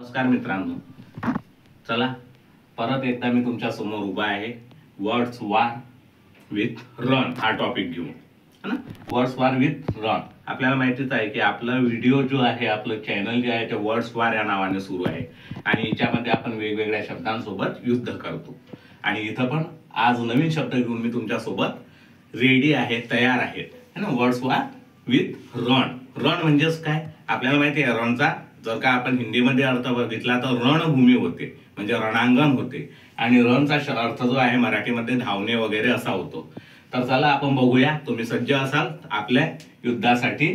नमस्कार मित्रांनो, चला परत एकदा मी तुमच्या समोर उभा आहे वर्ड्स वार विथ रन हा टॉपिक घेऊन, है ना. वर्ड्स वार विथ रन आपल्याला माहितीच आहे की आपला व्हिडिओ जो आहे, आपलं चॅनल जे आहे ते वर्ड्स वार या नावाने सुरू आहे आणि याच्यामध्ये आपण वेगवेगळ्या शब्दांसोबत युद्ध करतो. आणि इथं पण आज नवीन शब्द घेऊन मी तुमच्या सोबत रेडी आहे, तयार आहे, है ना. Words war with run. Run म्हणजेच काय आपल्याला माहिती आहे. रणचा जर का आपण हिंदीमध्ये अर्थ बघितला तर रणभूमी होते, म्हणजे रणांगण होते. आणि रणचा अर्थ जो आहे मराठीमध्ये धावणे वगैरे असा होतो. तर चला आपण बघूया, तुम्ही सज्ज असाल आपल्या युद्धासाठी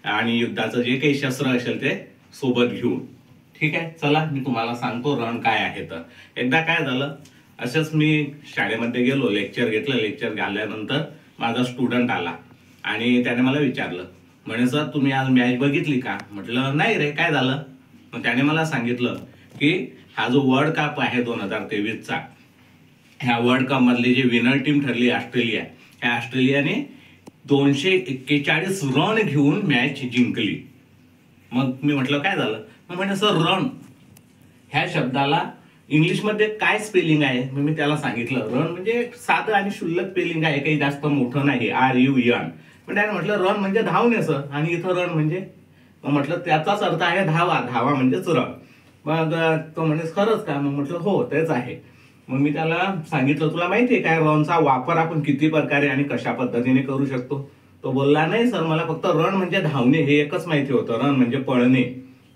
आणि युद्धाचं जे काही शस्त्र असेल ते सोबत घेऊन. ठीक आहे, चला मी तुम्हाला सांगतो रण काय आहे. तर एकदा काय झालं, असंच मी शाळेमध्ये गेलो, लेक्चर घेतलं. लेक्चर झाल्यानंतर माझा स्टुडंट आला आणि त्याने मला विचारलं, म्हणे सर तुम्ही आज मॅच बघितली का? म्हटलं नाही रे, काय झालं? मग त्याने मला सांगितलं की हा जो वर्ल्ड कप आहे 2023चा, ह्या वर्ल्ड कप मधली जी विनर टीम ठरली ऑस्ट्रेलिया, ह्या ऑस्ट्रेलियाने 241 रन घेऊन मॅच जिंकली. मग मी म्हटलं काय झालं? मग म्हणे सर रन ह्या शब्दाला इंग्लिशमध्ये काय स्पेलिंग आहे? मग मी त्याला सांगितलं रन म्हणजे साधं आणि शुल्लक स्पेलिंग आहे, काही जास्त मोठं नाही, RUN. पण त्याने म्हटलं रन म्हणजे धावणे सर, आणि इथं रन म्हणजे, मग म्हटलं त्याचाच अर्थ आहे धावा, धावा म्हणजेच रन. मग तो म्हणे खरंच का? मग म्हटलं हो तेच आहे. मग मी त्याला सांगितलं तुला माहिती आहे काय रनचा वापर आपण किती प्रकारे आणि कशा पद्धतीने करू शकतो? तो बोलला नाही सर, मला फक्त रन म्हणजे धावणे हे एकच माहिती होतं, रन म्हणजे पळणे.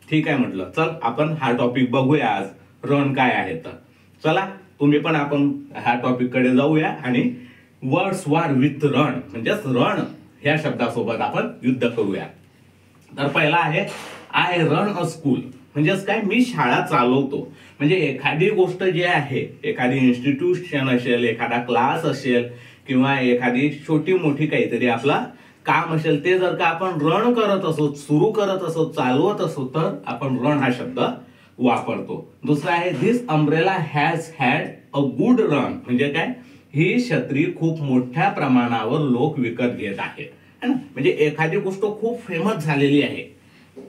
ठीक आहे म्हटलं, चल आपण हा टॉपिक बघूया आज, रन काय आहे. तर चला तुम्ही पण आपण ह्या टॉपिक कडे जाऊया आणि वर्ड्स वार विथ रन म्हणजेच रण ह्या शब्दासोबत आपण युद्ध करूया. तर पहिला आहे आय रन अ स्कूल. म्हणजेच काय, मी शाळा चालवतो. म्हणजे एखादी गोष्ट जी आहे, एखादी इन्स्टिट्यूशन असेल, एखादा क्लास असेल किंवा एखादी छोटी मोठी काहीतरी आपला काम असेल, ते जर का आपण रन करत असो, सुरू करत असो, चालवत असो, तर आपण रन हा शब्द वापरतो. दुसरा आहे this umbrella has had a good run. म्हणजे काय, ही छत्री खूप मोठ्या प्रमाणावर लोक विकत घेत आहेत, म्हणजे एखादी गोष्ट खूप फेमस झालेली आहे,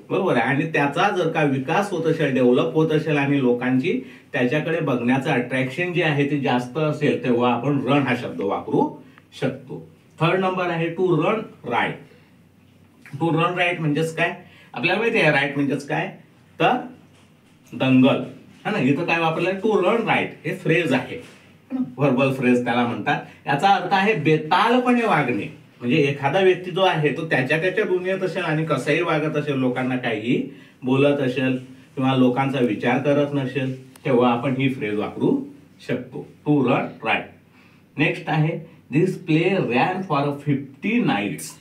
बरोबर आहे, आणि त्याचा जर का विकास होत असेल, डेव्हलप होत असेल आणि लोकांची त्याच्याकडे बघण्याचं अट्रॅक्शन जे आहे ते जास्त असेल, तेव्हा आपण रन हा शब्द वापरू शकतो. थर्ड नंबर आहे to run right. To run right म्हणजेच काय आपल्याला माहिती आहे, राईट म्हणजेच काय तर दंगल, है ना. इथं काय वापरलंय, टू रन राईट हे फ्रेज आहे, व्हर्बल फ्रेज त्याला म्हणतात. याचा अर्थ आहे बेतालपणे वागणे. म्हणजे एखादा व्यक्ती जो आहे तो त्याच्या दुनियेत असेल आणि कसाही वागत असेल, लोकांना काही बोलत असेल किंवा लोकांचा विचार करत नसेल, तेव्हा आपण ही फ्रेज वापरू शकतो, टू रन राईट. नेक्स्ट आहे this play ran for 50 nights.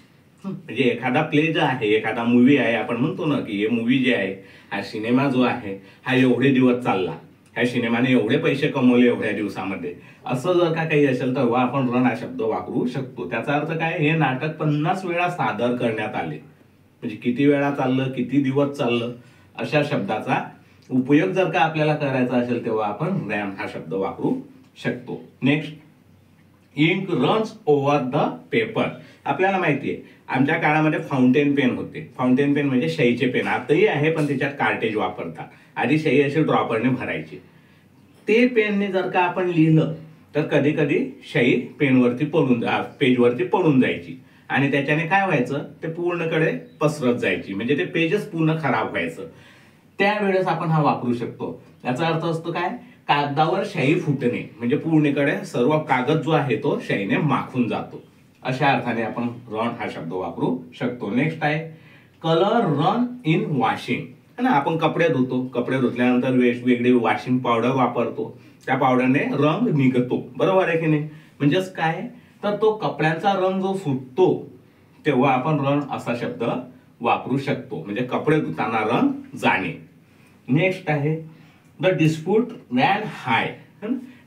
म्हणजे एखादा प्ले जो आहे, एखादा मूवी आहे, आपण म्हणतो ना की हे मूवी जे आहे, हा सिनेमा जो आहे हा एवढे दिवस चालला, ह्या सिनेमाने एवढे पैसे कमवले एवढ्या दिवसामध्ये, असं जर का काही असेल तर आपण रन हा शब्द वापरू शकतो. त्याचा अर्थ काय, हे नाटक 50 वेळा सादर करण्यात आले. म्हणजे किती वेळा चाललं, किती दिवस चाललं, अशा शब्दाचा उपयोग जर का आपल्याला करायचा असेल तेव्हा आपण रॅन हा शब्द वापरू शकतो. Next ink runs over the paper. आपल्याला माहिती आहे आमच्या काळामध्ये फाउंटेन पेन होते. फाउंटेन पेन म्हणजे शाईचे पेन, आताही आहे पण त्याच्यात कार्टेज वापरतात. आधी शाई अशी ड्रॉपरने भरायची. ते पेनने जर का आपण लिहिलं तर कधी कधी शाई पेनवरती पडून, पेजवरती पडून जायची आणि त्याच्याने काय व्हायचं, ते पूर्णकडे पसरत जायची, म्हणजे ते पेजच पूर्ण खराब व्हायचं. त्यावेळेस आपण हा वापरू शकतो. याचा अर्थ असतो काय, कागदावर शाई फुटणे, म्हणजे पूर्णकडे सर्व कागद जो आहे तो शाईने माखून जातो. अशा अर्थाने आपण रन हा शब्द वापरू शकतो. नेक्स्ट आहे कलर रन इन वॉशिंग. है ना, आपण कपडे धुतो, कपडे धुतल्यानंतर वेगवेगळी वॉशिंग पावडर वापरतो, त्या पावडरने रंग निघतो, बरोबर आहे की नाही. म्हणजेच काय, तर तो कपड्यांचा रंग जो सुटतो तेव्हा आपण रन असा शब्द वापरू शकतो, म्हणजे कपडे धुताना रंग जाणे. नेक्स्ट आहे द डिस्प्यूट रॅन हाय.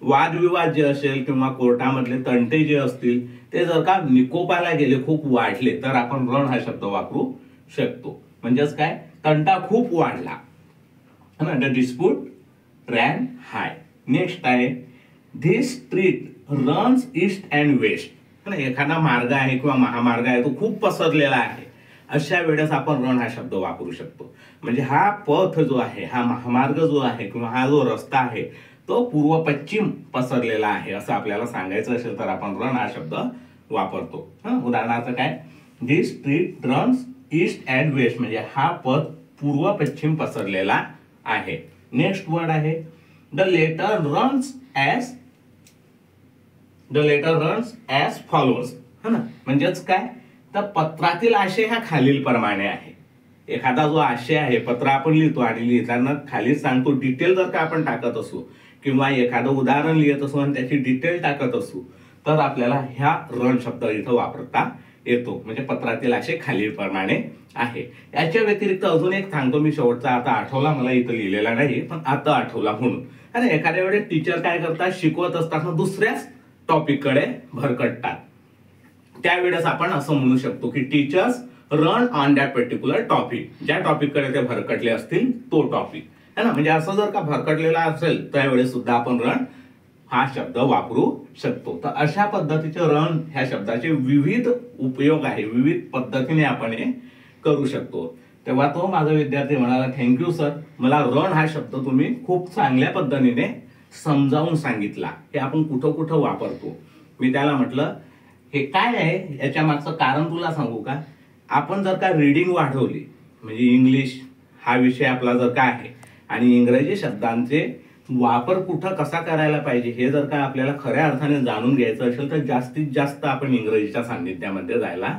वादविवाद जे असेल किंवा कोर्टामधले तंटे जे असतील ते जर का निकोपाला गेले, खूप वाढले, तर आपण रन हा शब्द वापरू शकतो. म्हणजेच काय, तंटा खूप वाढला, the dispute ran high. Next आहे this street runs east and west. एखादा मार्ग आहे किंवा महामार्ग आहे तो खूप पसरलेला आहे अशा वेळेस आपण रन हा शब्द वापरू शकतो. म्हणजे हा पथ जो आहे, हा महामार्ग जो आहे किंवा हा जो रस्ता आहे तो पूर्व पश्चिम पसरलेला आहे असं आपल्याला सांगायचं असेल तर आपण रन हा शब्द वापरतो. उदाहरणार्थ काय, this street runs east and west, म्हणजे हा पथ पूर्व पश्चिम पसरलेला आहे. नेक्स्ट वर्ड आहे the letter runs as followers. ना, म्हणजेच काय, तर पत्रातील आशय हा खालील प्रमाणे आहे. एखादा जो आशय आहे, पत्र आपण लिहितो आणि लिहिताना खाली सांगतो, डिटेल जर का आपण टाकत असू किंवा एखादं उदाहरण लिहित असू आणि त्याची डिटेल टाकत असू तर आपल्याला ह्या रन शब्द इथं वापरता येतो. म्हणजे पत्रातील आशय खालीलप्रमाणे आहे. याच्या व्यतिरिक्त अजून एक सांगतो मी, शेवटचा आता आठवला मला, इथं लिहिलेला नाही पण आता आठवला म्हणून. आणि एखाद्या वेळेस टीचर काय करतात, शिकवत असताना दुसऱ्याच टॉपिककडे भरकटतात. त्यावेळेस आपण असं म्हणू शकतो की teachers run on that particular topic. ज्या टॉपिककडे ते भरकटले असतील तो टॉपिक है ना. म्हणजे असं जर का भरकटलेला असेल त्यावेळेस सुद्धा आपण रन हा शब्द वापरू शकतो. तर अशा पद्धतीचे रन ह्या शब्दाचे विविध उपयोग आहे, विविध पद्धतीने आपण हे करू शकतो. तेव्हा तो माझा विद्यार्थी म्हणाला, थँक्यू सर, मला रन हा शब्द तुम्ही खूप चांगल्या पद्धतीने समजावून सांगितला, हे आपण कुठं कुठं वापरतो. मी त्याला म्हटलं हे काय आहे, याच्या मागचं कारण तुला सांगू का. आपण जर का रीडिंग वाढवली, म्हणजे इंग्लिश हा विषय आपला जर का आहे आणि इंग्रजी शब्दांचे वापर कुठं कसा करायला पाहिजे हे जर का आपल्याला खऱ्या अर्थाने जाणून घ्यायचं असेल तर जास्तीत जास्त आपण इंग्रजीच्या सान्निध्यामध्ये जायला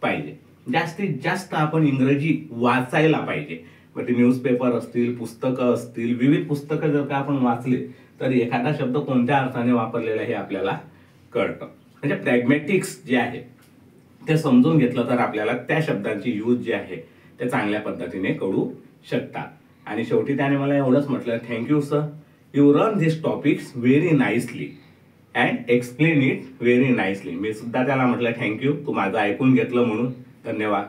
पाहिजे. जास्तीत जास्त आपण इंग्रजी वाचायला पाहिजे. मग ते न्यूजपेपर असतील, पुस्तकं असतील, विविध पुस्तकं जर का आपण वाचले तर एखादा शब्द कोणत्या अर्थाने वापरलेला हे आपल्याला कळतं. म्हणजे प्रॅग्मॅटिक्स जे आहे ते समजून घेतलं तर आपल्याला त्या शब्दांची यूज जे आहे ते चांगल्या पद्धतीने कळू शकतात. आणि शेवटी त्याने मला एवढंच म्हटलं, thank you sir, you run this topics very nicely and explain it very nicely. मी सुद्धा त्याला म्हटलं थँक्यू, तू माझं ऐकून घेतलं म्हणून. धन्यवाद.